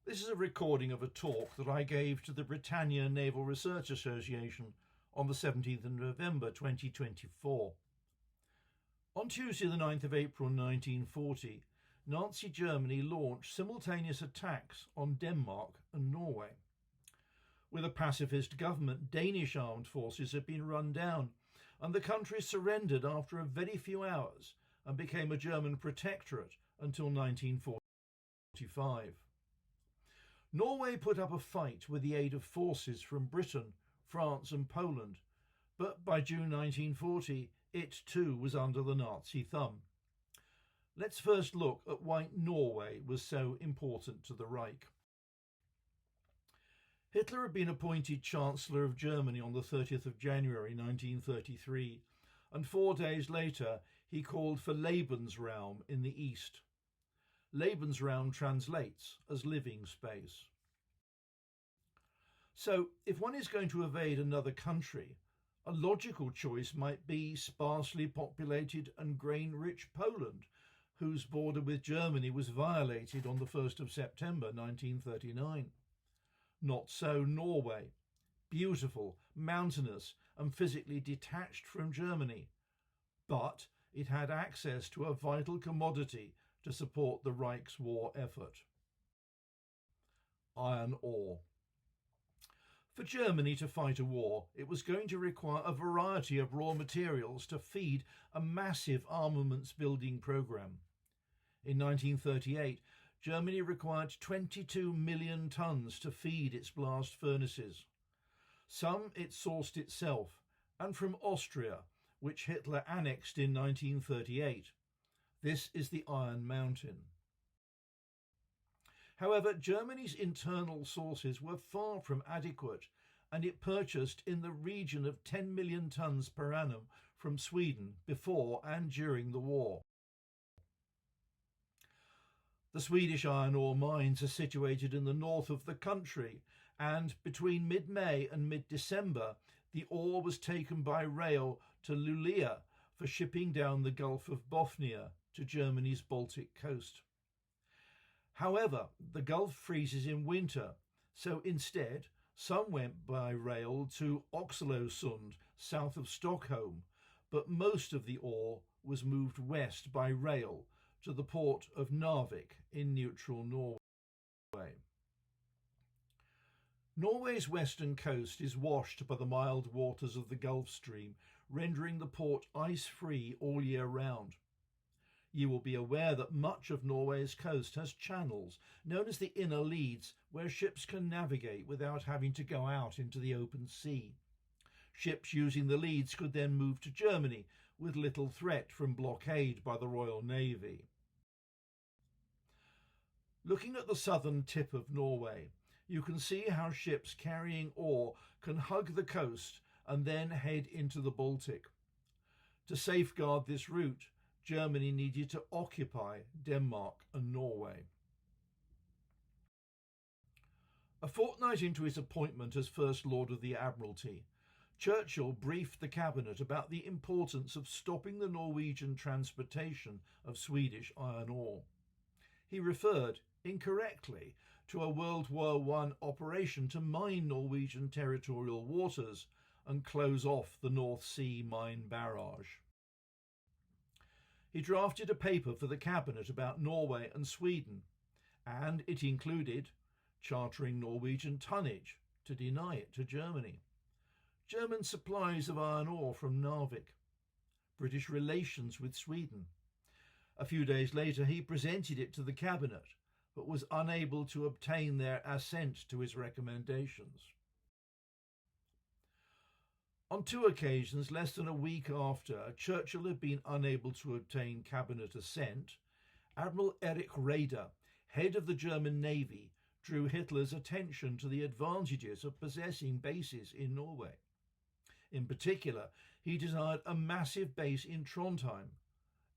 This is a recording of a talk that I gave to the Britannia Naval Research Association on the 17th of November 2024. On Tuesday the 9th of April 1940, Nazi Germany launched simultaneous attacks on Denmark and Norway. With a pacifist government, Danish armed forces had been run down, and the country surrendered after a very few hours and became a German protectorate until 1945. Norway put up a fight with the aid of forces from Britain, France and Poland, but by June 1940 it too was under the Nazi thumb. Let's first look at why Norway was so important to the Reich. Hitler had been appointed Chancellor of Germany on the 30th of January 1933, and 4 days later he called for Lebensraum in the east. Lebensraum translates as living space. So, if one is going to invade another country, a logical choice might be sparsely populated and grain-rich Poland, whose border with Germany was violated on the 1st of September 1939. Not so Norway, beautiful, mountainous and physically detached from Germany, but it had access to a vital commodity to support the Reich's war effort: iron ore. For Germany to fight a war, it was going to require a variety of raw materials to feed a massive armaments building program. In 1938, Germany required 22 million tons to feed its blast furnaces. Some it sourced itself, and from Austria, which Hitler annexed in 1938. This is the Iron Mountain. However, Germany's internal sources were far from adequate, and it purchased in the region of 10 million tons per annum from Sweden before and during the war. The Swedish iron ore mines are situated in the north of the country, and between mid-May and mid-December, the ore was taken by rail to Luleå for shipping down the Gulf of Bothnia to Germany's Baltic coast. However, the Gulf freezes in winter, so instead some went by rail to Oxelösund, south of Stockholm, but most of the ore was moved west by rail to the port of Narvik in neutral Norway. Norway's western coast is washed by the mild waters of the Gulf Stream, rendering the port ice-free all year round. You will be aware that much of Norway's coast has channels, known as the inner leads, where ships can navigate without having to go out into the open sea. Ships using the leads could then move to Germany with little threat from blockade by the Royal Navy. Looking at the southern tip of Norway, you can see how ships carrying ore can hug the coast and then head into the Baltic. To safeguard this route, Germany needed to occupy Denmark and Norway. A fortnight into his appointment as First Lord of the Admiralty, Churchill briefed the cabinet about the importance of stopping the Norwegian transportation of Swedish iron ore. He referred, incorrectly, to a World War I operation to mine Norwegian territorial waters and close off the North Sea mine barrage. He drafted a paper for the cabinet about Norway and Sweden, and it included chartering Norwegian tonnage to deny it to Germany, German supplies of iron ore from Narvik, British relations with Sweden. A few days later he presented it to the cabinet, but was unable to obtain their assent to his recommendations. On 2 occasions, less than a week after Churchill had been unable to obtain cabinet assent, Admiral Erich Raeder, head of the German Navy, drew Hitler's attention to the advantages of possessing bases in Norway. In particular, he desired a massive base in Trondheim.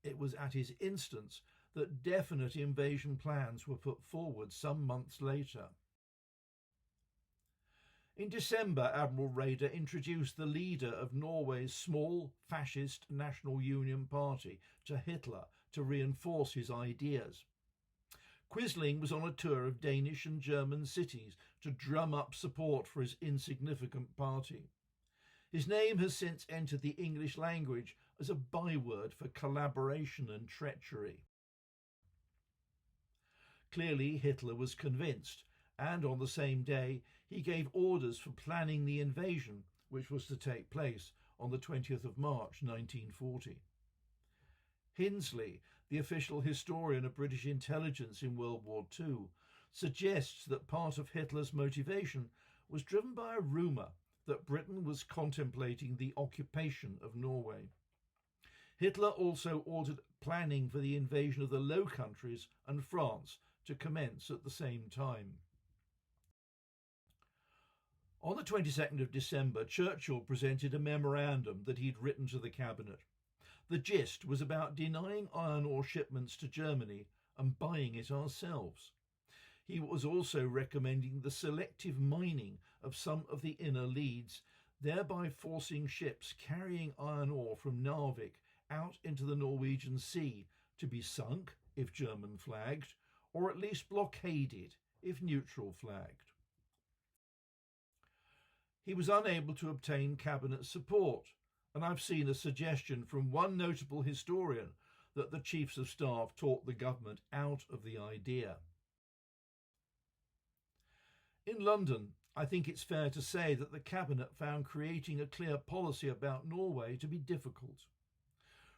It was at his instance that definite invasion plans were put forward some months later. In December, Admiral Raeder introduced the leader of Norway's small fascist National Union Party to Hitler to reinforce his ideas. Quisling was on a tour of Danish and German cities to drum up support for his insignificant party. His name has since entered the English language as a byword for collaboration and treachery. Clearly, Hitler was convinced, and on the same day he gave orders for planning the invasion, which was to take place on the 20th of March 1940. Hinsley, the official historian of British intelligence in World War II, suggests that part of Hitler's motivation was driven by a rumour that Britain was contemplating the occupation of Norway. Hitler also ordered planning for the invasion of the Low Countries and France to commence at the same time. On the 22nd of December, Churchill presented a memorandum that he'd written to the cabinet. The gist was about denying iron ore shipments to Germany and buying it ourselves. He was also recommending the selective mining of some of the inner leads, thereby forcing ships carrying iron ore from Narvik out into the Norwegian Sea to be sunk if German flagged, or at least blockaded if neutral flagged. He was unable to obtain cabinet support, and I've seen a suggestion from one notable historian that the chiefs of staff talked the government out of the idea. In London, I think it's fair to say that the cabinet found creating a clear policy about Norway to be difficult.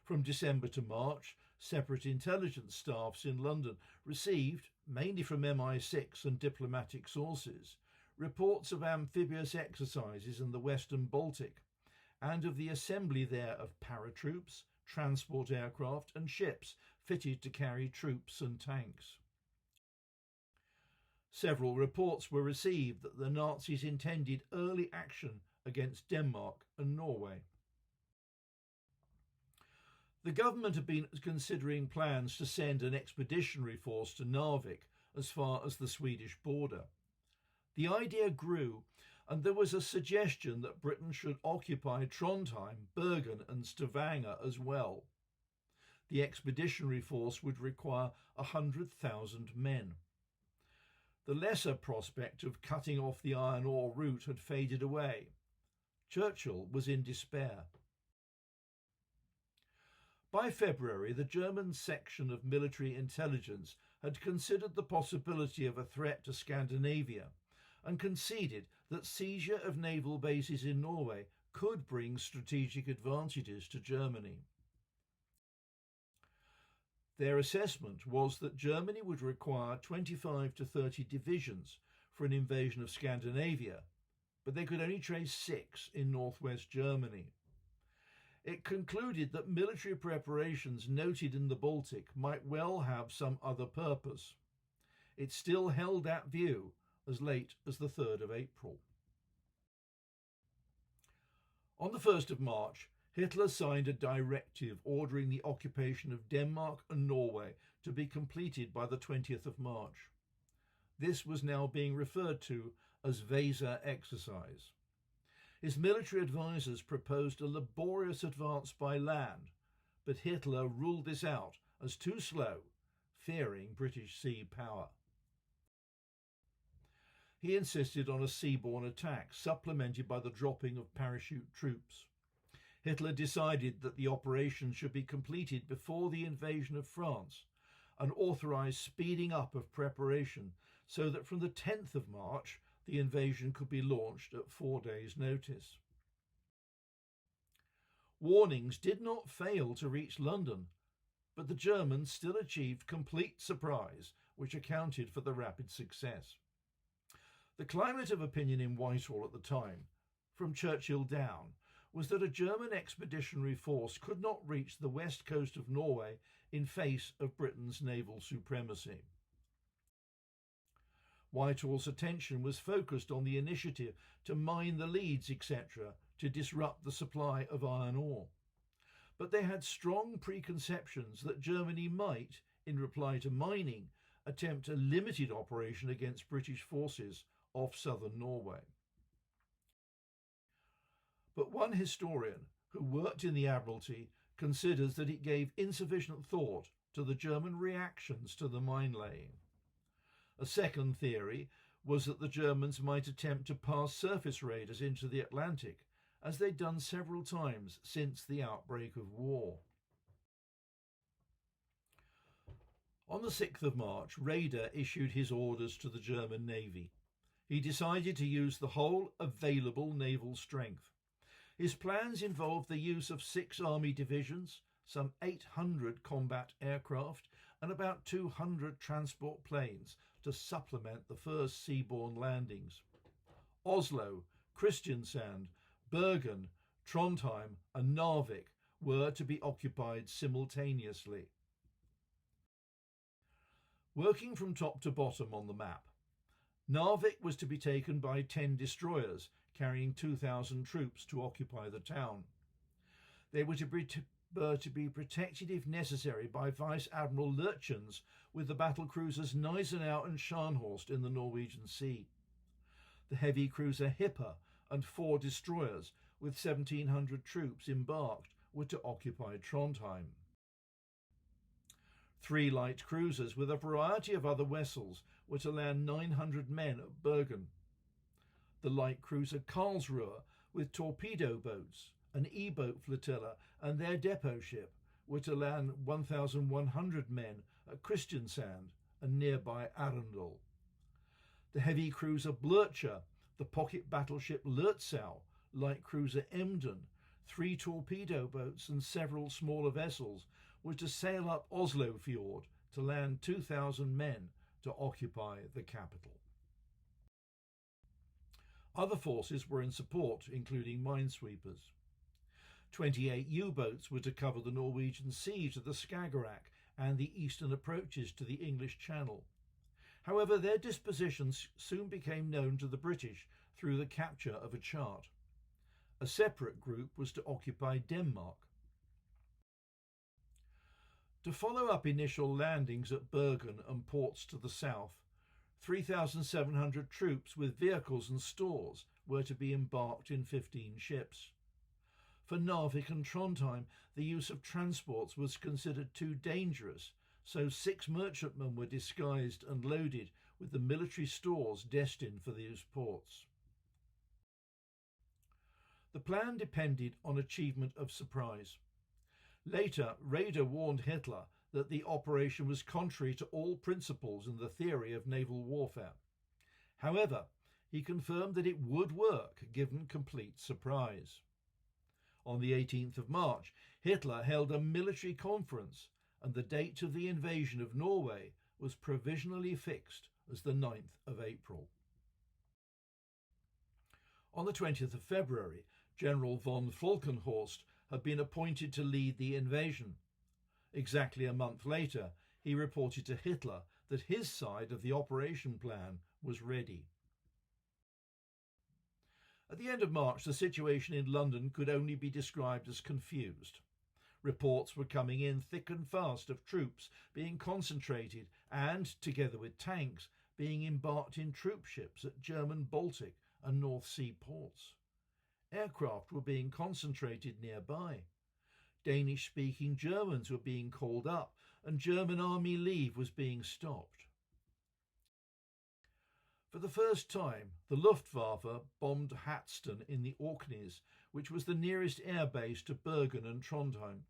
From December to March, separate intelligence staffs in London received, mainly from MI6 and diplomatic sources, reports of amphibious exercises in the Western Baltic, and of the assembly there of paratroops, transport aircraft and ships fitted to carry troops and tanks. Several reports were received that the Nazis intended early action against Denmark and Norway. The government had been considering plans to send an expeditionary force to Narvik as far as the Swedish border. The idea grew, and there was a suggestion that Britain should occupy Trondheim, Bergen and Stavanger as well. The expeditionary force would require 100,000 men. The lesser prospect of cutting off the iron ore route had faded away. Churchill was in despair. By February, the German section of military intelligence had considered the possibility of a threat to Scandinavia and conceded that seizure of naval bases in Norway could bring strategic advantages to Germany. Their assessment was that Germany would require 25 to 30 divisions for an invasion of Scandinavia, but they could only trace 6 in northwest Germany. It concluded that military preparations noted in the Baltic might well have some other purpose. It still held that view as late as the 3rd of April. On the 1st of March, Hitler signed a directive ordering the occupation of Denmark and Norway to be completed by the 20th of March. This was now being referred to as Weser exercise. His military advisers proposed a laborious advance by land, but Hitler ruled this out as too slow, fearing British sea power. He insisted on a seaborne attack, supplemented by the dropping of parachute troops. Hitler decided that the operation should be completed before the invasion of France and authorised speeding up of preparation so that from the 10th of March the invasion could be launched at 4 days' notice. Warnings did not fail to reach London, but the Germans still achieved complete surprise, which accounted for the rapid success. The climate of opinion in Whitehall at the time, from Churchill down, was that a German expeditionary force could not reach the west coast of Norway in face of Britain's naval supremacy. Whitehall's attention was focused on the initiative to mine the leads, etc., to disrupt the supply of iron ore. But they had strong preconceptions that Germany might, in reply to mining, attempt a limited operation against British forces off southern Norway. But one historian who worked in the Admiralty considers that it gave insufficient thought to the German reactions to the mine laying. A second theory was that the Germans might attempt to pass surface raiders into the Atlantic, as they'd done several times since the outbreak of war. On the 6th of March, Raeder issued his orders to the German Navy. He decided to use the whole available naval strength. His plans involved the use of 6 army divisions, some 800 combat aircraft, and about 200 transport planes to supplement the first seaborne landings. Oslo, Kristiansand, Bergen, Trondheim, and Narvik were to be occupied simultaneously. Working from top to bottom on the map, Narvik was to be taken by 10 destroyers carrying 2,000 troops to occupy the town. They were to be protected if necessary by Vice Admiral Lurchens with the battle cruisers Gneisenau and Scharnhorst in the Norwegian Sea. The heavy cruiser Hipper and 4 destroyers with 1,700 troops embarked were to occupy Trondheim. 3 light cruisers with a variety of other vessels were to land 900 men at Bergen. The light cruiser Karlsruhe with torpedo boats, an E-boat flotilla and their depot ship were to land 1,100 men at Kristiansand and nearby Arendal. The heavy cruiser Blücher, the pocket battleship Lützow, light cruiser Emden, 3 torpedo boats and several smaller vessels were to sail up Oslo Fjord to land 2,000 men to occupy the capital. Other forces were in support, including minesweepers. 28 U-boats were to cover the Norwegian Sea to the Skagerrak and the eastern approaches to the English Channel. However, their dispositions soon became known to the British through the capture of a chart. A separate group was to occupy Denmark. To follow up initial landings at Bergen and ports to the south, 3,700 troops with vehicles and stores were to be embarked in 15 ships. For Narvik and Trondheim, the use of transports was considered too dangerous, so 6 merchantmen were disguised and loaded with the military stores destined for these ports. The plan depended on achievement of surprise. Later, Raeder warned Hitler that the operation was contrary to all principles in the theory of naval warfare. However, he confirmed that it would work given complete surprise. On the 18th of March, Hitler held a military conference, and the date of the invasion of Norway was provisionally fixed as the 9th of April. On the 20th of February, General von Falkenhorst had been appointed to lead the invasion. Exactly a month later, he reported to Hitler that his side of the operation plan was ready. At the end of March, the situation in London could only be described as confused. Reports were coming in thick and fast of troops being concentrated and, together with tanks, being embarked in troop ships at German Baltic and North Sea ports. Aircraft were being concentrated nearby. Danish-speaking Germans were being called up, and German army leave was being stopped. For the first time, the Luftwaffe bombed Hatston in the Orkneys, which was the nearest air base to Bergen and Trondheim.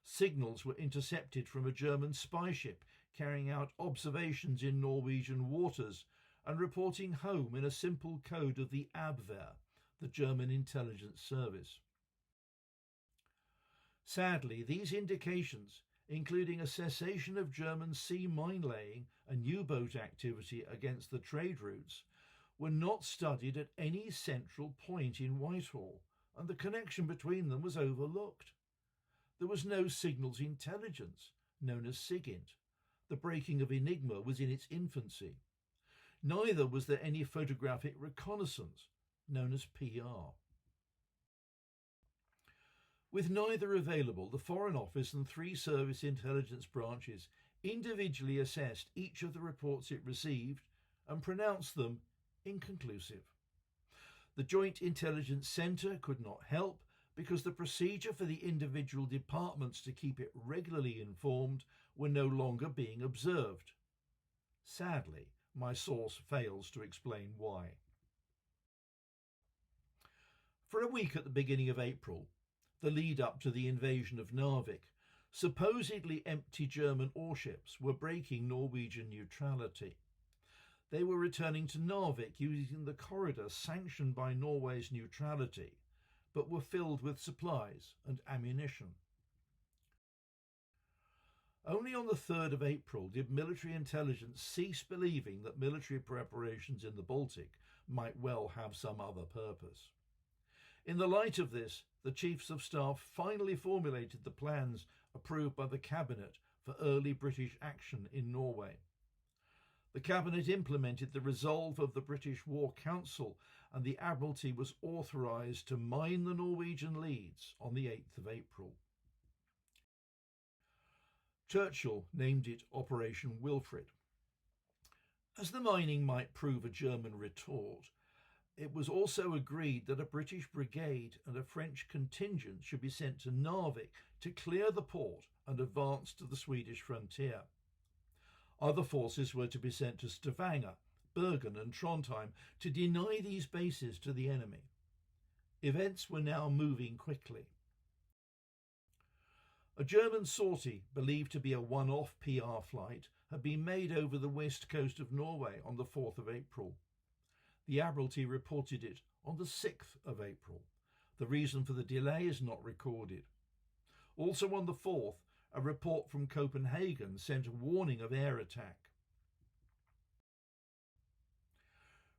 Signals were intercepted from a German spy ship carrying out observations in Norwegian waters and reporting home in a simple code of the Abwehr, the German intelligence service. Sadly, these indications, including a cessation of German sea mine-laying and U-boat activity against the trade routes, were not studied at any central point in Whitehall, and the connection between them was overlooked. There was no signals intelligence, known as SIGINT. The breaking of Enigma was in its infancy. Neither was there any photographic reconnaissance, known as PR. With neither available, the Foreign Office and 3 service intelligence branches individually assessed each of the reports it received and pronounced them inconclusive. The Joint Intelligence Centre could not help because the procedure for the individual departments to keep it regularly informed were no longer being observed. Sadly, my source fails to explain why. For a week at the beginning of April, the lead up to the invasion of Narvik, supposedly empty German warships were breaking Norwegian neutrality. They were returning to Narvik using the corridor sanctioned by Norway's neutrality, but were filled with supplies and ammunition. Only on the 3rd of April did military intelligence cease believing that military preparations in the Baltic might well have some other purpose. In the light of this, the Chiefs of Staff finally formulated the plans approved by the Cabinet for early British action in Norway. The Cabinet implemented the resolve of the British War Council, and the Admiralty was authorised to mine the Norwegian leads on the 8th of April. Churchill named it Operation Wilfred. As the mining might prove a German retort, it was also agreed that a British brigade and a French contingent should be sent to Narvik to clear the port and advance to the Swedish frontier. Other forces were to be sent to Stavanger, Bergen and Trondheim to deny these bases to the enemy. Events were now moving quickly. A German sortie, believed to be a one-off PR flight, had been made over the west coast of Norway on the 4th of April. The Admiralty reported it on the 6th of April. The reason for the delay is not recorded. Also on the 4th, a report from Copenhagen sent a warning of air attack.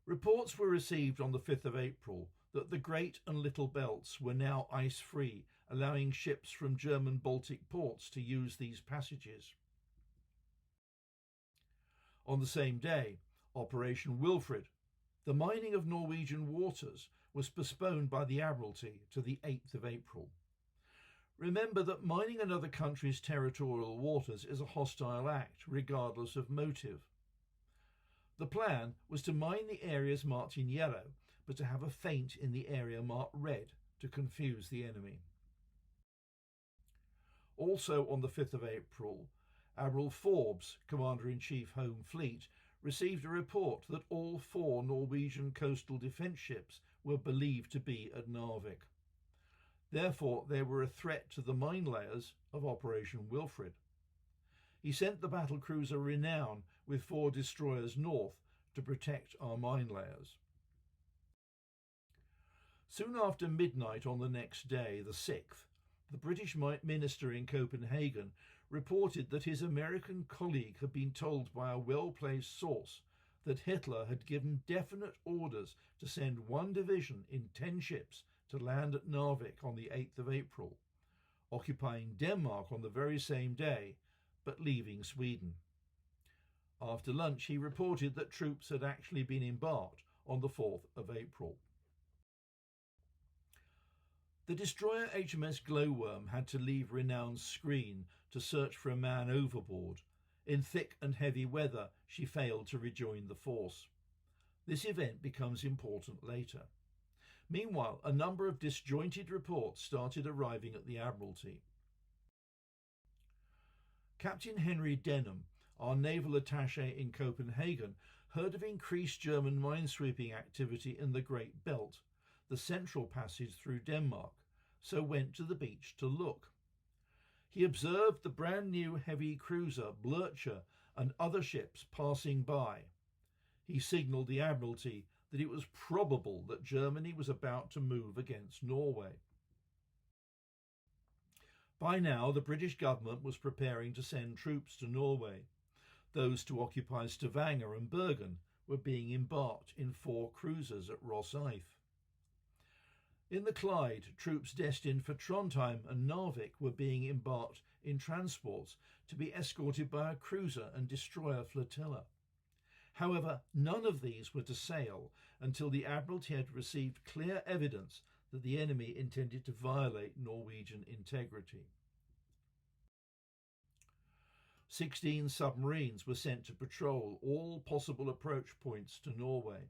Reports were received on the 5th of April that the Great and Little Belts were now ice-free, allowing ships from German Baltic ports to use these passages. On the same day, Operation Wilfred, the mining of Norwegian waters, was postponed by the Admiralty to the 8th of April. Remember that mining another country's territorial waters is a hostile act, regardless of motive. The plan was to mine the areas marked in yellow, but to have a feint in the area marked red to confuse the enemy. Also on the 5th of April, Admiral Forbes, Commander-in-Chief Home Fleet, received a report that all 4 Norwegian coastal defence ships were believed to be at Narvik. Therefore, they were a threat to the mine layers of Operation Wilfred. He sent the battlecruiser Renown with 4 destroyers north to protect our mine layers. Soon after midnight on the next day, the 6th, the British minister in Copenhagen reported that his American colleague had been told by a well-placed source that Hitler had given definite orders to send 1 division in 10 ships to land at Narvik on the 8th of April, occupying Denmark on the very same day, but leaving Sweden. After lunch, he reported that troops had actually been embarked on the 4th of April. The destroyer HMS Glowworm had to leave Renown's screen to search for a man overboard. In thick and heavy weather, she failed to rejoin the force. This event becomes important later. Meanwhile, a number of disjointed reports started arriving at the Admiralty. Captain Henry Denham, our naval attaché in Copenhagen, heard of increased German minesweeping activity in the Great Belt, the central passage through Denmark, so went to the beach to look. He observed the brand new heavy cruiser Blücher and other ships passing by. He signalled the Admiralty that it was probable that Germany was about to move against Norway. By now, the British government was preparing to send troops to Norway. Those to occupy Stavanger and Bergen were being embarked in 4 cruisers at Rosyth. In the Clyde, troops destined for Trondheim and Narvik were being embarked in transports to be escorted by a cruiser and destroyer flotilla. However, none of these were to sail until the Admiralty had received clear evidence that the enemy intended to violate Norwegian integrity. 16 submarines were sent to patrol all possible approach points to Norway.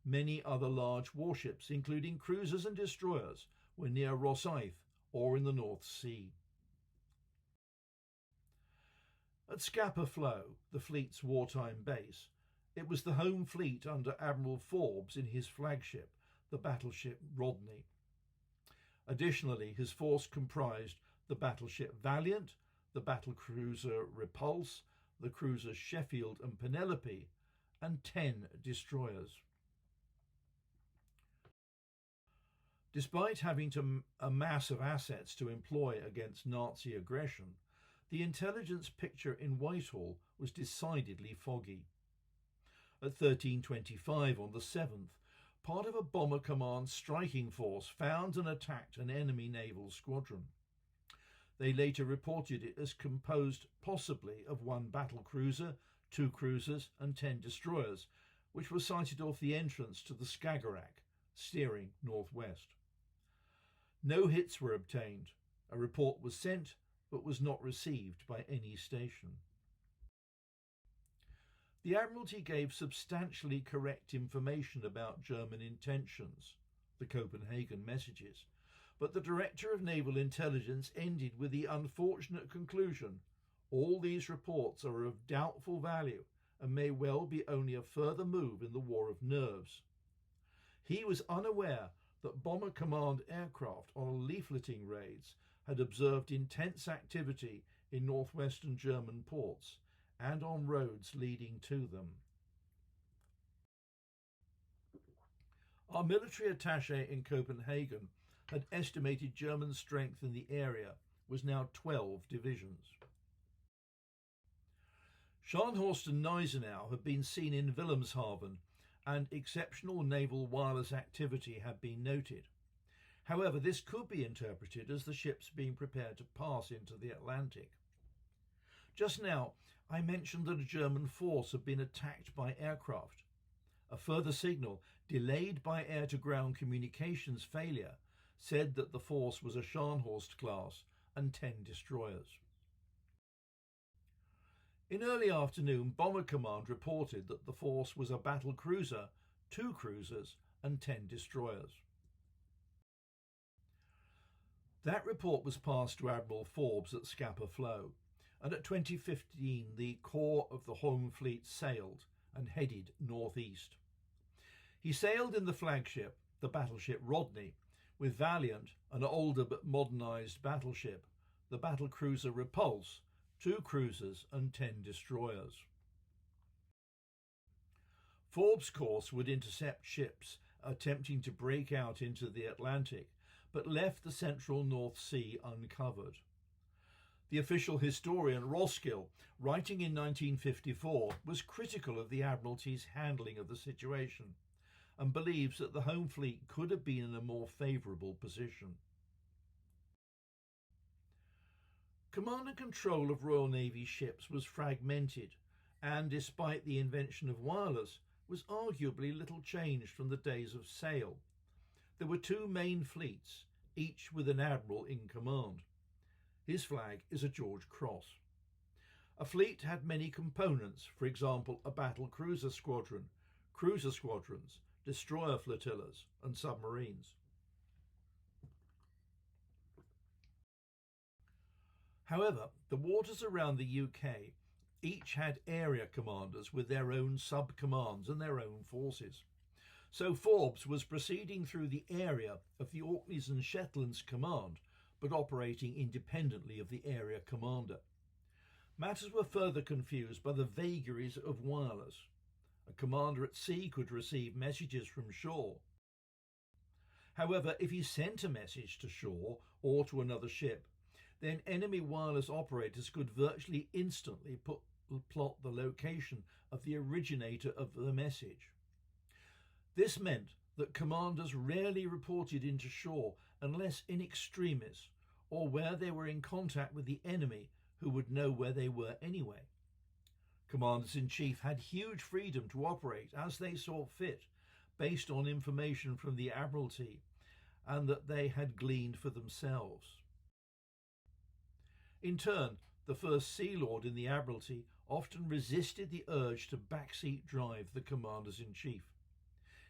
Many other large warships, including cruisers and destroyers, were near Rosyth or in the North Sea. At Scapa Flow, the fleet's wartime base, it was the home fleet under Admiral Forbes in his flagship, the battleship Rodney. Additionally, his force comprised the battleship Valiant, the battlecruiser Repulse, the cruisers Sheffield and Penelope, and 10 destroyers. Despite having a mass of assets to employ against Nazi aggression, the intelligence picture in Whitehall was decidedly foggy. At 13:25 on the 7th, part of a Bomber Command striking force found and attacked an enemy naval squadron. They later reported it as composed possibly of 1 battlecruiser, 2 cruisers and 10 destroyers, which were sighted off the entrance to the Skagerrak, steering northwest. No hits were obtained. A report was sent, but was not received by any station. The Admiralty gave substantially correct information about German intentions, the Copenhagen messages, but the Director of Naval Intelligence ended with the unfortunate conclusion, all these reports are of doubtful value and may well be only a further move in the war of nerves. He was unaware that Bomber Command aircraft on leafleting raids had observed intense activity in northwestern German ports and on roads leading to them. Our military attaché in Copenhagen had estimated German strength in the area was now 12 divisions. Scharnhorst and Gneisenau had been seen in Wilhelmshaven, and exceptional naval wireless activity had been noted. However, this could be interpreted as the ships being prepared to pass into the Atlantic. Just now, I mentioned that a German force had been attacked by aircraft. A further signal, delayed by air-to-ground communications failure, said that the force was a Scharnhorst class and 10 destroyers. In early afternoon, Bomber Command reported that the force was a battle cruiser, 2 cruisers and 10 destroyers. That report was passed to Admiral Forbes at Scapa Flow, and at 20:15 the core of the home fleet sailed and headed northeast. He sailed in the flagship, the battleship Rodney, with Valiant, an older but modernised battleship, the battlecruiser Repulse, 2 cruisers and 10 destroyers. Forbes' course would intercept ships attempting to break out into the Atlantic, but left the central North Sea uncovered. The official historian Roskill, writing in 1954, was critical of the Admiralty's handling of the situation and believes that the home fleet could have been in a more favourable position. Command and control of Royal Navy ships was fragmented and, despite the invention of wireless, was arguably little changed from the days of sail. There were 2 main fleets, each with an admiral in command. His flag is a George Cross. A fleet had many components, for example a battle cruiser squadron, cruiser squadrons, destroyer flotillas and submarines. However, the waters around the UK each had area commanders with their own sub-commands and their own forces. So Forbes was proceeding through the area of the Orkneys and Shetlands Command, but operating independently of the area commander. Matters were further confused by the vagaries of wireless. A commander at sea could receive messages from shore. However, if he sent a message to shore or to another ship, then enemy wireless operators could virtually instantly plot the location of the originator of the message. This meant that commanders rarely reported into shore unless in extremis, or where they were in contact with the enemy who would know where they were anyway. Commanders-in-Chief had huge freedom to operate as they saw fit, based on information from the Admiralty and that they had gleaned for themselves. In turn, the First Sea Lord in the Admiralty often resisted the urge to backseat drive the Commanders-in-Chief.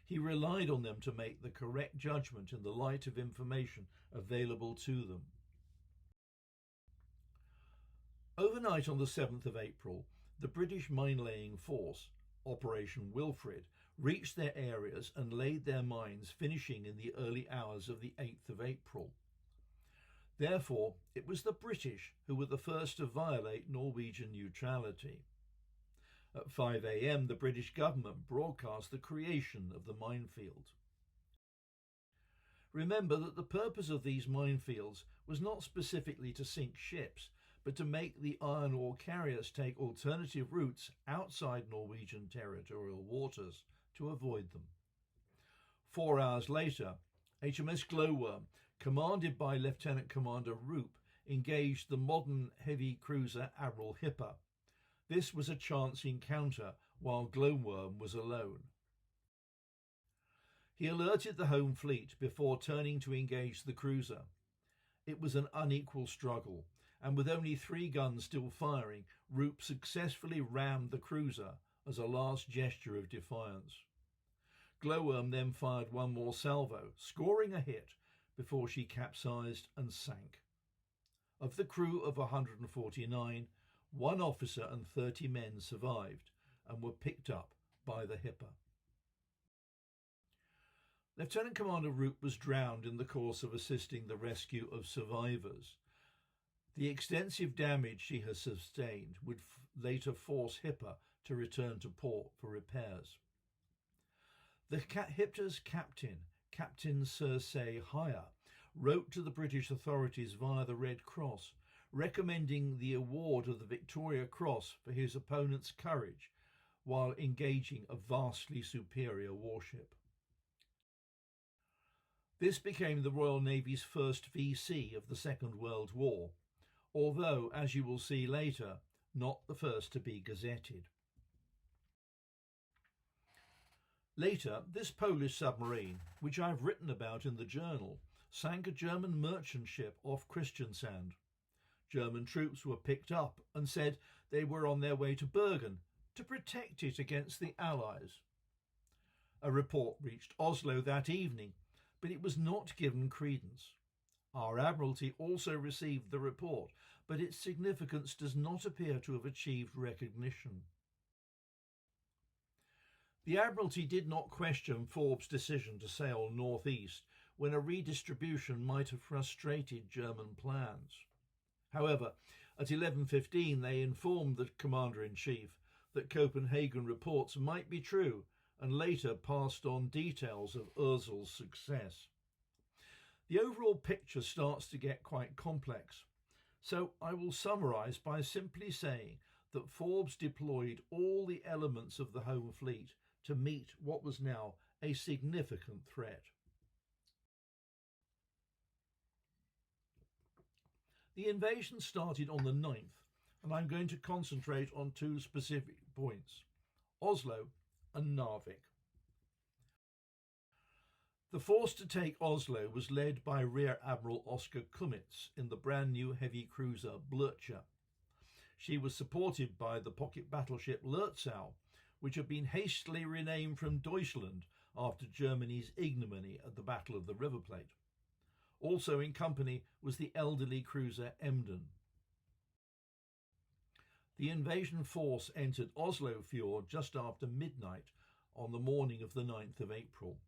He relied on them to make the correct judgment in the light of information available to them. Overnight on the 7th of April, the British mine-laying force, Operation Wilfred, reached their areas and laid their mines, finishing in the early hours of the 8th of April. Therefore, it was the British who were the first to violate Norwegian neutrality. At 5 a.m, the British government broadcast the creation of the minefield. Remember that the purpose of these minefields was not specifically to sink ships, but to make the iron ore carriers take alternative routes outside Norwegian territorial waters to avoid them. 4 hours later, HMS Glowworm, commanded by Lieutenant Commander Roop, engaged the modern heavy cruiser Admiral Hipper. This was a chance encounter while Glowworm was alone. He alerted the home fleet before turning to engage the cruiser. It was an unequal struggle, and with only 3 guns still firing, Roop successfully rammed the cruiser as a last gesture of defiance. Glowworm then fired 1 more salvo, scoring a hit before she capsized and sank. Of the crew of 149, 1 officer and 30 men survived and were picked up by the Hipper. Lieutenant Commander Roop was drowned in the course of assisting the rescue of survivors. The extensive damage she has sustained would later force Hipper to return to port for repairs. The Hipper's captain, Captain Sir Say Hire, wrote to the British authorities via the Red Cross, recommending the award of the Victoria Cross for his opponent's courage while engaging a vastly superior warship. This became the Royal Navy's first VC of the Second World War, although, as you will see later, not the first to be gazetted. Later, this Polish submarine, which I've written about in the journal, sank a German merchant ship off Christiansand. German troops were picked up and said they were on their way to Bergen to protect it against the Allies. A report reached Oslo that evening, but it was not given credence. Our Admiralty also received the report, but its significance does not appear to have achieved recognition. The Admiralty did not question Forbes' decision to sail northeast when a redistribution might have frustrated German plans. However, at 11:15 they informed the Commander-in-Chief that Copenhagen reports might be true and later passed on details of Ursel's success. The overall picture starts to get quite complex, so I will summarise by simply saying that Forbes deployed all the elements of the home fleet to meet what was now a significant threat. The invasion started on the 9th, and I'm going to concentrate on 2 specific points: Oslo and Narvik. The force to take Oslo was led by Rear Admiral Oscar Kummitz in the brand new heavy cruiser Blücher. She was supported by the pocket battleship Lutzow, which had been hastily renamed from Deutschland after Germany's ignominy at the Battle of the River Plate. Also in company was the elderly cruiser Emden. The invasion force entered Oslo Fjord just after midnight on the morning of the 9th of April.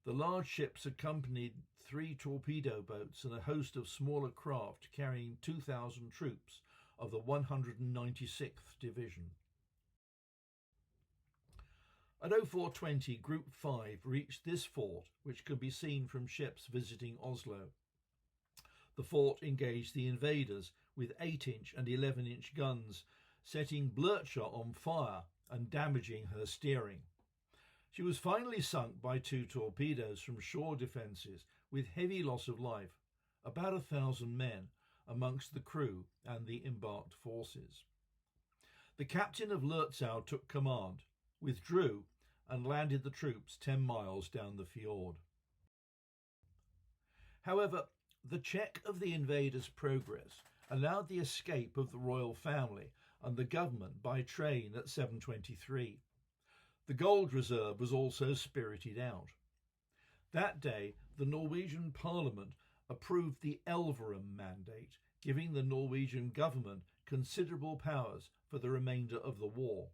The large ships accompanied 3 torpedo boats and a host of smaller craft carrying 2,000 troops of the 196th Division. At 04:20, Group 5 reached this fort, which could be seen from ships visiting Oslo. The fort engaged the invaders with 8-inch and 11-inch guns, setting Blücher on fire and damaging her steering. She was finally sunk by 2 torpedoes from shore defences with heavy loss of life, about 1,000 men amongst the crew and the embarked forces. The captain of Lutzow took command, withdrew and landed the troops 10 miles down the fjord. However, the check of the invaders' progress allowed the escape of the royal family and the government by train at 7:23. The gold reserve was also spirited out. That day, the Norwegian Parliament approved the Elverum Mandate, giving the Norwegian government considerable powers for the remainder of the war.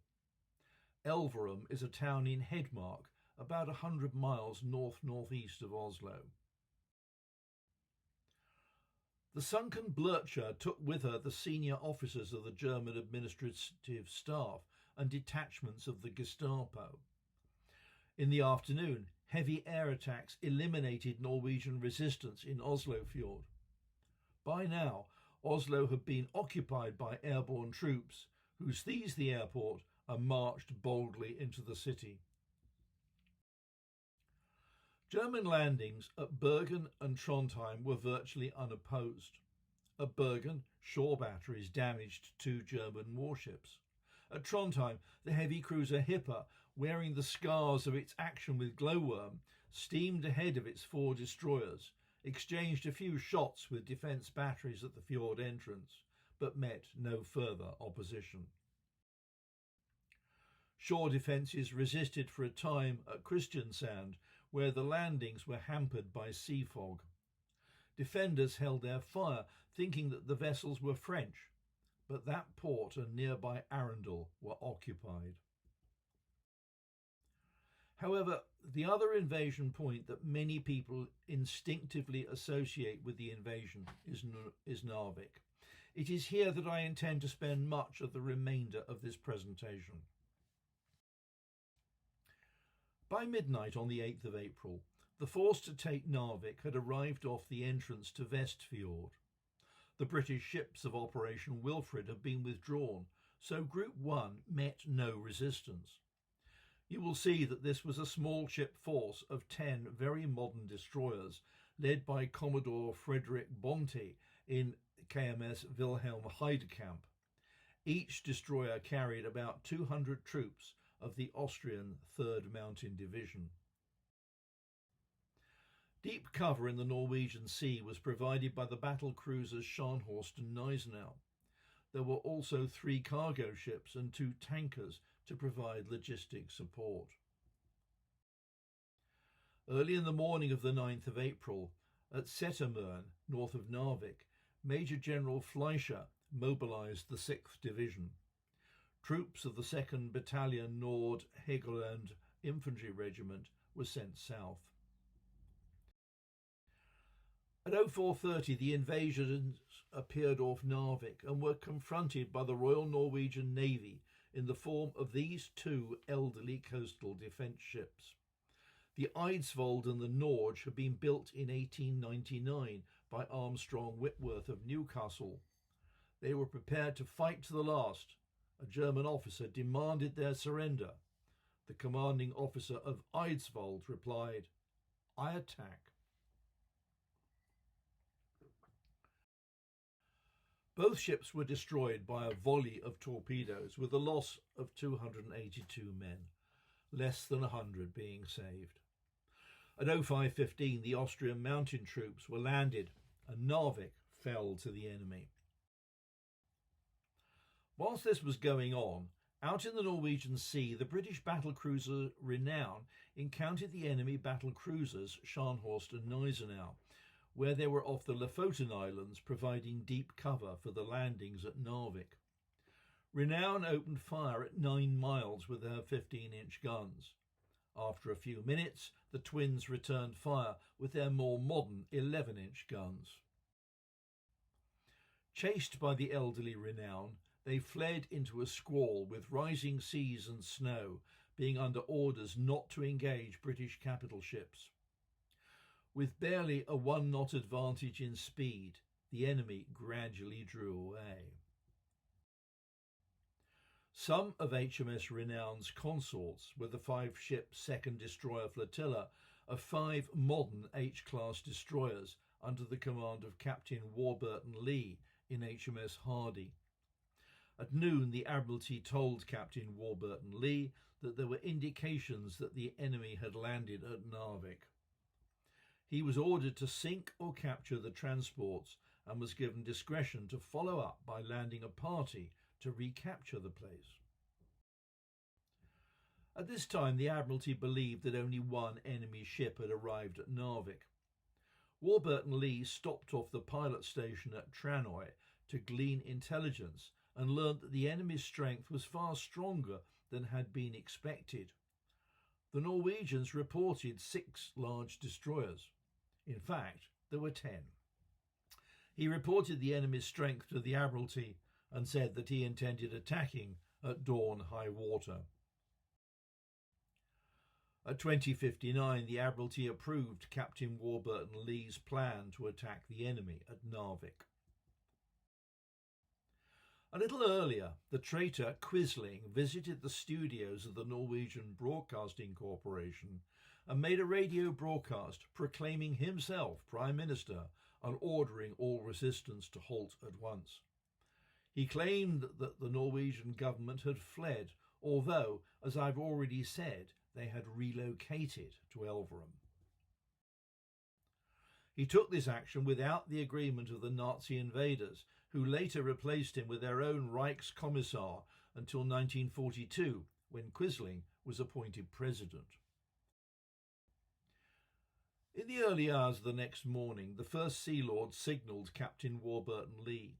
Elverum is a town in Hedmark, about 100 miles north-northeast of Oslo. The sunken Blücher took with her the senior officers of the German administrative staff and detachments of the Gestapo. In the afternoon, heavy air attacks eliminated Norwegian resistance in Oslo Fjord. By now, Oslo had been occupied by airborne troops, who seized the airport and marched boldly into the city. German landings at Bergen and Trondheim were virtually unopposed. At Bergen, shore batteries damaged 2 German warships. At Trondheim, the heavy cruiser Hipper, wearing the scars of its action with glowworm, steamed ahead of its 4 destroyers, exchanged a few shots with defence batteries at the fjord entrance, but met no further opposition. Shore defences resisted for a time at Kristiansand, where the landings were hampered by sea fog. Defenders held their fire, thinking that the vessels were French, but that port and nearby Arendal were occupied. However, the other invasion point that many people instinctively associate with the invasion is Narvik. It is here that I intend to spend much of the remainder of this presentation. By midnight on the 8th of April, the force to take Narvik had arrived off the entrance to Vestfjord. The British ships of Operation Wilfred had been withdrawn, so Group 1 met no resistance. You will see that this was a small ship force of 10 very modern destroyers, led by Commodore Frederick Bonte in KMS Wilhelm Heidekamp. Each destroyer carried about 200 troops of the Austrian 3rd Mountain Division. Deep cover in the Norwegian Sea was provided by the battle cruisers Scharnhorst and Gneisenau. There were also 3 cargo ships and 2 tankers to provide logistic support. Early in the morning of the 9th of April, at Settemøen, north of Narvik, Major General Fleischer mobilised the 6th Division. Troops of the 2nd Battalion Nord Helgeland Infantry Regiment were sent south. At 04:30, the invaders appeared off Narvik and were confronted by the Royal Norwegian Navy in the form of these 2 elderly coastal defence ships. The Eidsvold and the Norge had been built in 1899 by Armstrong Whitworth of Newcastle. They were prepared to fight to the last. A German officer demanded their surrender. The commanding officer of Eidsvold replied, "I attack." Both ships were destroyed by a volley of torpedoes, with a loss of 282 men, less than 100 being saved. At 05:15, the Austrian mountain troops were landed and Narvik fell to the enemy. Whilst this was going on, out in the Norwegian Sea, the British battlecruiser Renown encountered the enemy battlecruisers Scharnhorst and Gneisenau, where they were off the Lofoten Islands, providing deep cover for the landings at Narvik. Renown opened fire at 9 miles with their 15-inch guns. After a few minutes, the twins returned fire with their more modern 11-inch guns. Chased by the elderly Renown, they fled into a squall with rising seas and snow, being under orders not to engage British capital ships. With barely a 1 knot advantage in speed, the enemy gradually drew away. Some of HMS Renown's consorts were the 5-ship 2nd Destroyer Flotilla of 5 modern H-class destroyers under the command of Captain Warburton-Lee in HMS Hardy. At noon, the Admiralty told Captain Warburton-Lee that there were indications that the enemy had landed at Narvik. He was ordered to sink or capture the transports and was given discretion to follow up by landing a party to recapture the place. At this time, the Admiralty believed that only 1 enemy ship had arrived at Narvik. Warburton-Lee stopped off the pilot station at Tranøy to glean intelligence and learnt that the enemy's strength was far stronger than had been expected. The Norwegians reported 6 large destroyers. In fact, there were 10. He reported the enemy's strength to the Admiralty and said that he intended attacking at dawn high water. At 20:59, the Admiralty approved Captain Warburton-Lee's plan to attack the enemy at Narvik. A little earlier, the traitor Quisling visited the studios of the Norwegian Broadcasting Corporation and made a radio broadcast proclaiming himself Prime Minister and ordering all resistance to halt at once. He claimed that the Norwegian government had fled, although, as I've already said, they had relocated to Elverum. He took this action without the agreement of the Nazi invaders, who later replaced him with their own Reichskommissar until 1942, when Quisling was appointed president. In the early hours of the next morning, the First Sea Lord signalled Captain Warburton-Lee,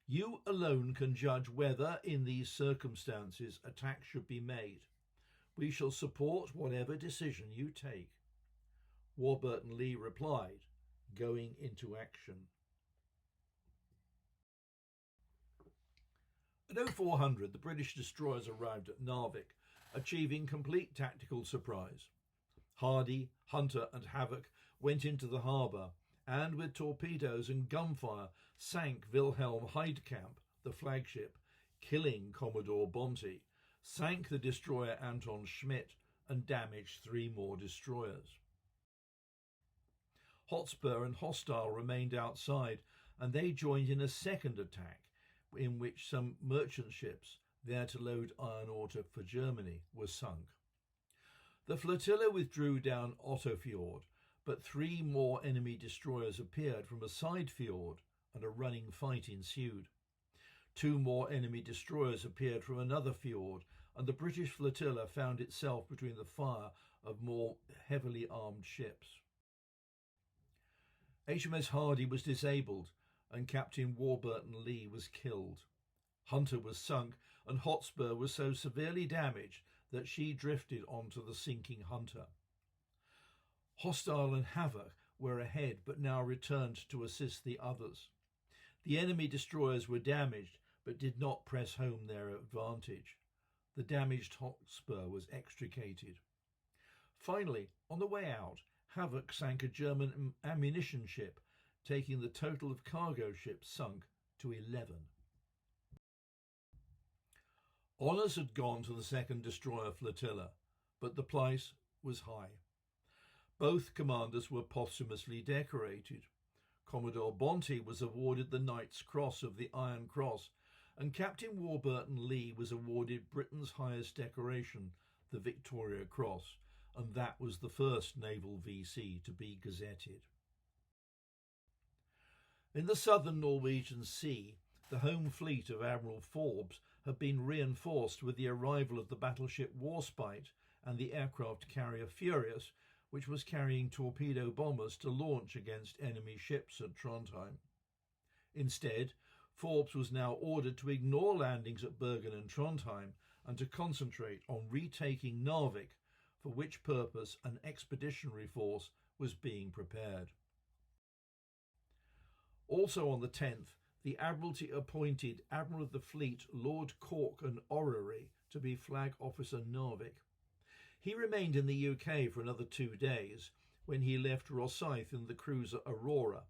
"You alone can judge whether, in these circumstances, attack should be made. We shall support whatever decision you take." Warburton-Lee replied, "Going into action." At 0400, the British destroyers arrived at Narvik, achieving complete tactical surprise. Hardy, Hunter and Havoc went into the harbour and, with torpedoes and gunfire, sank Wilhelm Heidkamp, the flagship, killing Commodore Bonte, sank the destroyer Anton Schmidt and damaged 3 more destroyers. Hotspur and Hostile remained outside, and they joined in a second attack in which some merchant ships, there to load iron ore for Germany, were sunk. The flotilla withdrew down Ottofjord, but 3 more enemy destroyers appeared from a side fjord and a running fight ensued. 2 more enemy destroyers appeared from another fjord, and the British flotilla found itself between the fire of more heavily armed ships. HMS Hardy was disabled and Captain Warburton-Lee was killed. Hunter was sunk and Hotspur was so severely damaged that she drifted onto the sinking Hunter. Hostile and Havoc were ahead but now returned to assist the others. The enemy destroyers were damaged but did not press home their advantage. The damaged Hotspur was extricated. Finally, on the way out, Havoc sank a German ammunition ship, taking the total of cargo ships sunk to 11. Honours had gone to the second destroyer flotilla, but the price was high. Both commanders were posthumously decorated. Commodore Bonte was awarded the Knight's Cross of the Iron Cross, and Captain Warburton-Lee was awarded Britain's highest decoration, the Victoria Cross, and that was the first naval VC to be gazetted. In the southern Norwegian Sea, the home fleet of Admiral Forbes had been reinforced with the arrival of the battleship Warspite and the aircraft carrier Furious, which was carrying torpedo bombers to launch against enemy ships at Trondheim. Instead, Forbes was now ordered to ignore landings at Bergen and Trondheim and to concentrate on retaking Narvik, for which purpose an expeditionary force was being prepared. Also on the 10th, the Admiralty appointed Admiral of the Fleet Lord Cork and Orrery to be Flag Officer Narvik. He remained in the UK for another 2 days, when he left Rosyth in the cruiser Aurora.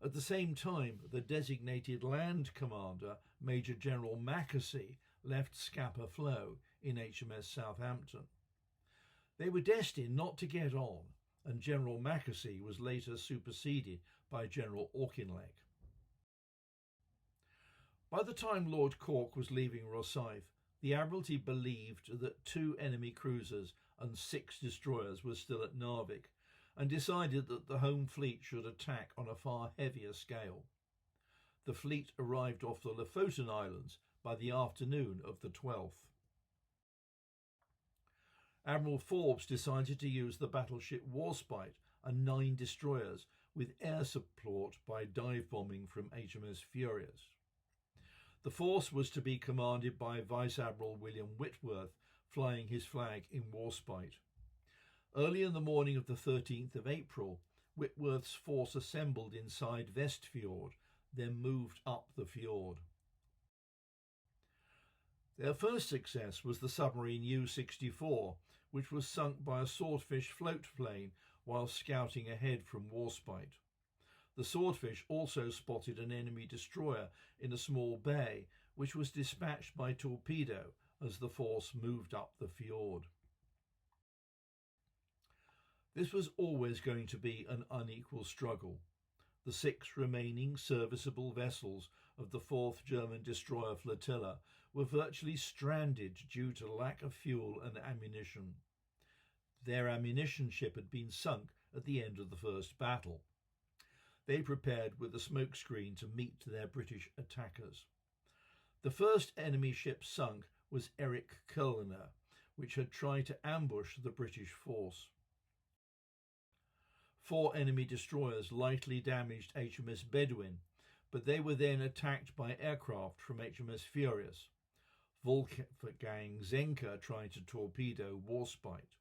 At the same time, the designated Land Commander, Major General Mackesy, left Scapa Flow in HMS Southampton. They were destined not to get on, and General Mackesy was later superseded by General Auchinleck. By the time Lord Cork was leaving Rosyth, the Admiralty believed that 2 enemy cruisers and 6 destroyers were still at Narvik, and decided that the home fleet should attack on a far heavier scale. The fleet arrived off the Lofoten Islands by the afternoon of the 12th. Admiral Forbes decided to use the battleship Warspite and 9 destroyers with air support by dive bombing from HMS Furious. The force was to be commanded by Vice Admiral William Whitworth, flying his flag in Warspite. Early in the morning of the 13th of April, Whitworth's force assembled inside Vestfjord, then moved up the fjord. Their first success was the submarine U-64, which was sunk by a Swordfish float plane while scouting ahead from Warspite. The Swordfish also spotted an enemy destroyer in a small bay, which was dispatched by torpedo as the force moved up the fjord. This was always going to be an unequal struggle. The 6 remaining serviceable vessels of the 4th German destroyer flotilla were virtually stranded due to lack of fuel and ammunition. Their ammunition ship had been sunk at the end of the first battle. They prepared with a smokescreen to meet their British attackers. The first enemy ship sunk was Erik Kölner, which had tried to ambush the British force. 4 enemy destroyers lightly damaged HMS Bedouin, but they were then attacked by aircraft from HMS Furious. Wolfgang Zenker tried to torpedo Warspite.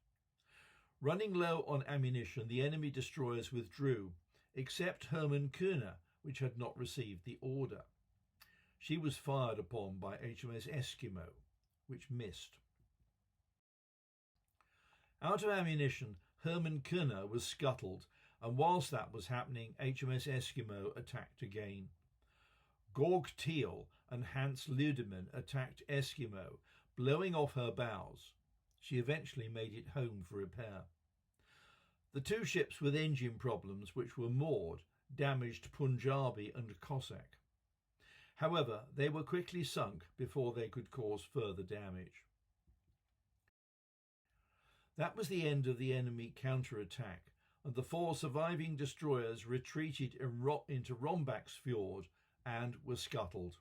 Running low on ammunition, the enemy destroyers withdrew, except Hermann Kühner, which had not received the order. She was fired upon by HMS Eskimo, which missed. Out of ammunition, Hermann Kühner was scuttled, and whilst that was happening, HMS Eskimo attacked again. Gorg Thiel and Hans Ludemann attacked Eskimo, blowing off her bows. She eventually made it home for repair. The 2 ships with engine problems, which were moored, damaged Punjabi and Cossack. However, they were quickly sunk before they could cause further damage. That was the end of the enemy counterattack, and the 4 surviving destroyers retreated into Rombach's fjord and were scuttled.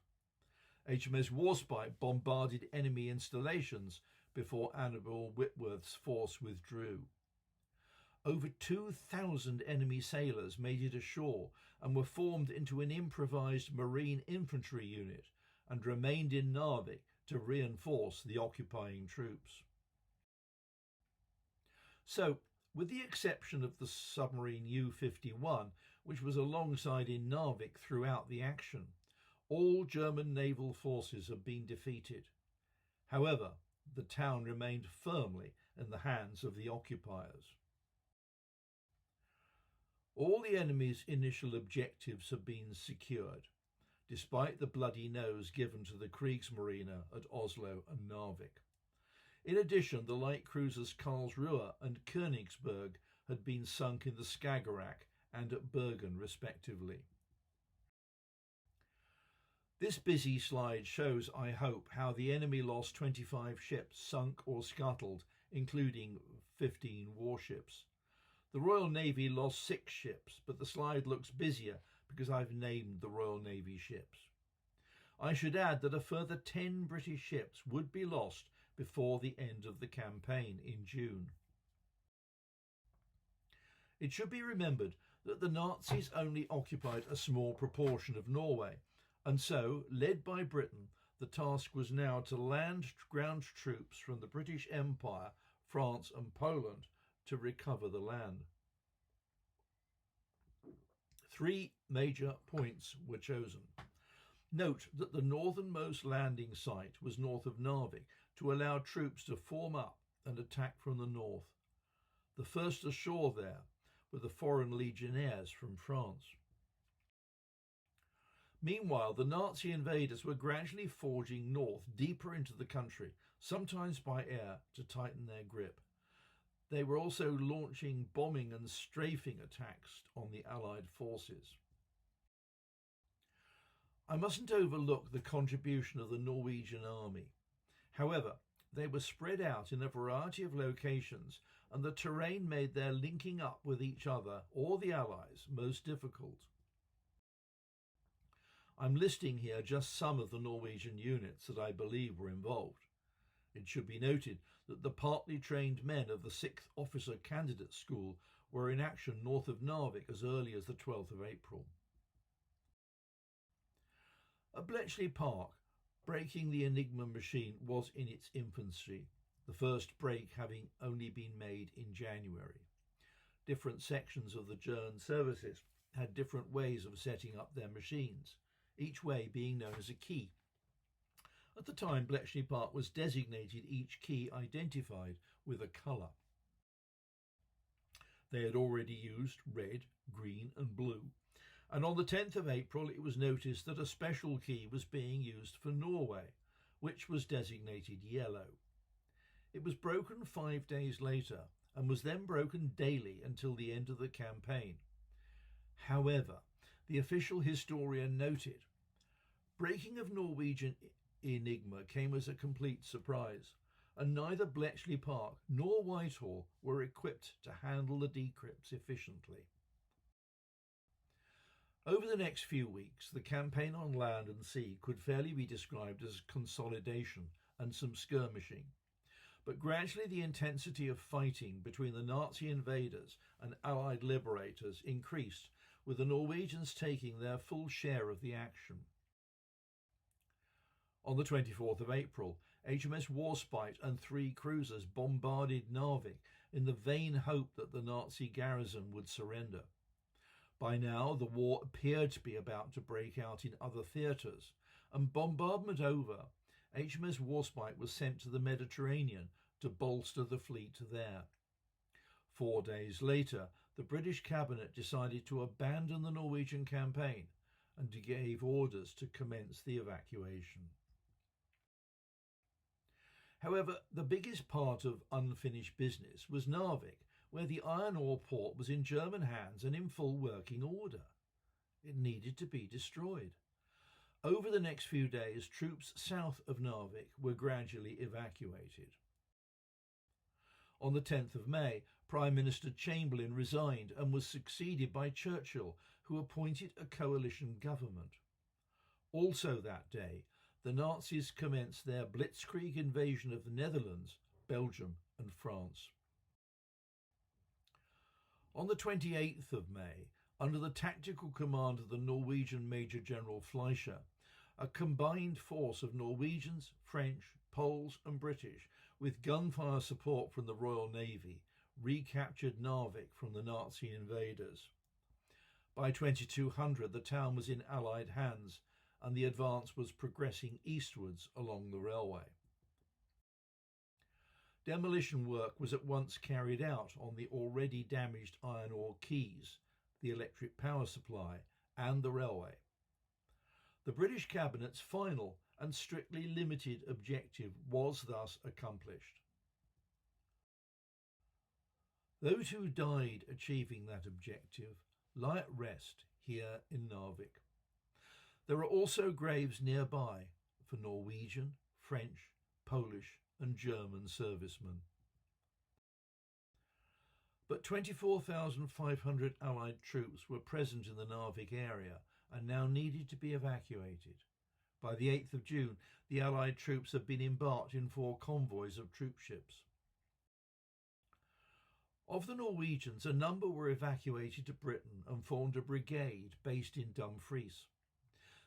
HMS Warspite bombarded enemy installations before Admiral Whitworth's force withdrew. Over 2,000 enemy sailors made it ashore and were formed into an improvised marine infantry unit and remained in Narvik to reinforce the occupying troops. So, with the exception of the submarine U-51, which was alongside in Narvik throughout the action, all German naval forces had been defeated. However, the town remained firmly in the hands of the occupiers. All the enemy's initial objectives had been secured, despite the bloody nose given to the Kriegsmarine at Oslo and Narvik. In addition, the light cruisers Karlsruhe and Königsberg had been sunk in the Skagerrak and at Bergen, respectively. This busy slide shows, I hope, how the enemy lost 25 ships sunk or scuttled, including 15 warships. The Royal Navy lost 6 ships, but the slide looks busier because I've named the Royal Navy ships. I should add that a further 10 British ships would be lost before the end of the campaign in June. It should be remembered that the Nazis only occupied a small proportion of Norway, and so, led by Britain, the task was now to land ground troops from the British Empire, France and Poland to recover the land. 3 major points were chosen. Note that the northernmost landing site was north of Narvik to allow troops to form up and attack from the north. The first ashore there were the foreign legionnaires from France. Meanwhile, the Nazi invaders were gradually forging north deeper into the country, sometimes by air, to tighten their grip. They were also launching bombing and strafing attacks on the Allied forces. I mustn't overlook the contribution of the Norwegian army. However, they were spread out in a variety of locations, and the terrain made their linking up with each other or the Allies most difficult. I'm listing here just some of the Norwegian units that I believe were involved. It should be noted that the partly trained men of the 6th Officer Candidate School were in action north of Narvik as early as the 12th of April. At Bletchley Park, Breaking the Enigma machine was in its infancy, the first break having only been made in January. Different sections of the German services had different ways of setting up their machines, each way being known as a key. At the time, Bletchley Park was designated, each key identified with a colour. They had already used red, green and blue, and on the 10th of April it was noticed that a special key was being used for Norway, which was designated yellow. It was broken 5 days later and was then broken daily until the end of the campaign. However, the official historian noted, breaking of Norwegian Enigma came as a complete surprise, and neither Bletchley Park nor Whitehall were equipped to handle the decrypts efficiently. Over the next few weeks, the campaign on land and sea could fairly be described as consolidation and some skirmishing. But gradually the intensity of fighting between the Nazi invaders and Allied liberators increased, with the Norwegians taking their full share of the action. On the 24th of April, HMS Warspite and 3 cruisers bombarded Narvik in the vain hope that the Nazi garrison would surrender. By now, the war appeared to be about to break out in other theatres, and bombardment over, HMS Warspite was sent to the Mediterranean to bolster the fleet there. 4 days later, the British cabinet decided to abandon the Norwegian campaign and gave orders to commence the evacuation. However, the biggest part of unfinished business was Narvik, where the iron ore port was in German hands and in full working order. It needed to be destroyed. Over the next few days, troops south of Narvik were gradually evacuated. On the 10th of May, Prime Minister Chamberlain resigned and was succeeded by Churchill, who appointed a coalition government. Also that day, the Nazis commenced their blitzkrieg invasion of the Netherlands, Belgium and France. On the 28th of May, under the tactical command of the Norwegian Major General Fleischer, a combined force of Norwegians, French, Poles and British, with gunfire support from the Royal Navy, recaptured Narvik from the Nazi invaders. By 2200 the town was in Allied hands, and the advance was progressing eastwards along the railway. Demolition work was at once carried out on the already damaged iron ore quays, the electric power supply and the railway. The British Cabinet's final and strictly limited objective was thus accomplished. Those who died achieving that objective lie at rest here in Narvik. There are also graves nearby for Norwegian, French, Polish and German servicemen. But 24,500 Allied troops were present in the Narvik area and now needed to be evacuated. By the 8th of June, the Allied troops had been embarked in 4 convoys of troopships. Of the Norwegians, a number were evacuated to Britain and formed a brigade based in Dumfries.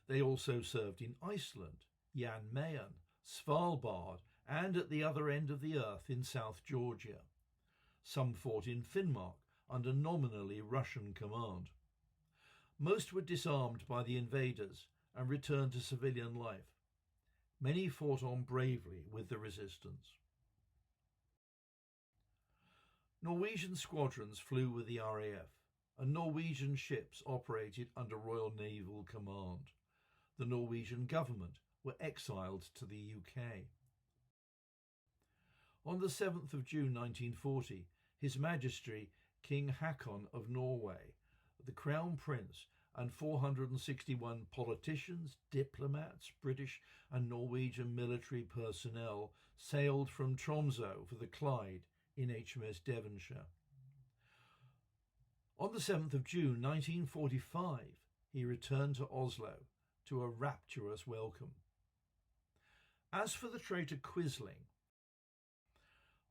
They also served in Iceland, Jan Mayen, Svalbard, and at the other end of the earth in South Georgia. Some fought in Finnmark under nominally Russian command. Most were disarmed by the invaders and returned to civilian life. Many fought on bravely with the resistance. Norwegian squadrons flew with the RAF, and Norwegian ships operated under Royal Naval Command. The Norwegian government were exiled to the UK. On the 7th of June 1940, His Majesty King Haakon of Norway, the Crown Prince, and 461 politicians, diplomats, British and Norwegian military personnel sailed from Tromsø for the Clyde in HMS Devonshire. On the 7th of June 1945, he returned to Oslo to a rapturous welcome. As for the traitor Quisling,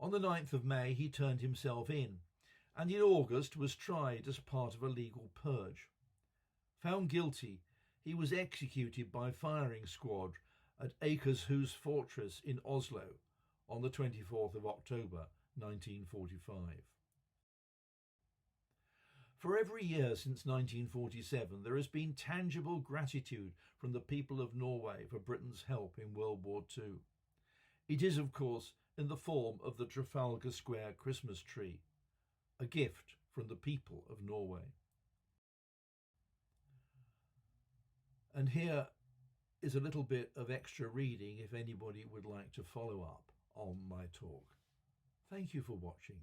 on the 9th of May he turned himself in, and in August was tried as part of a legal purge. Found guilty, he was executed by firing squad at Icarus Fortress in Oslo on the 24th of October 1945. For every year since 1947, there has been tangible gratitude from the people of Norway for Britain's help in World War II. It is, of course, in the form of the Trafalgar Square Christmas tree, a gift from the people of Norway. And here is a little bit of extra reading if anybody would like to follow up on my talk. Thank you for watching.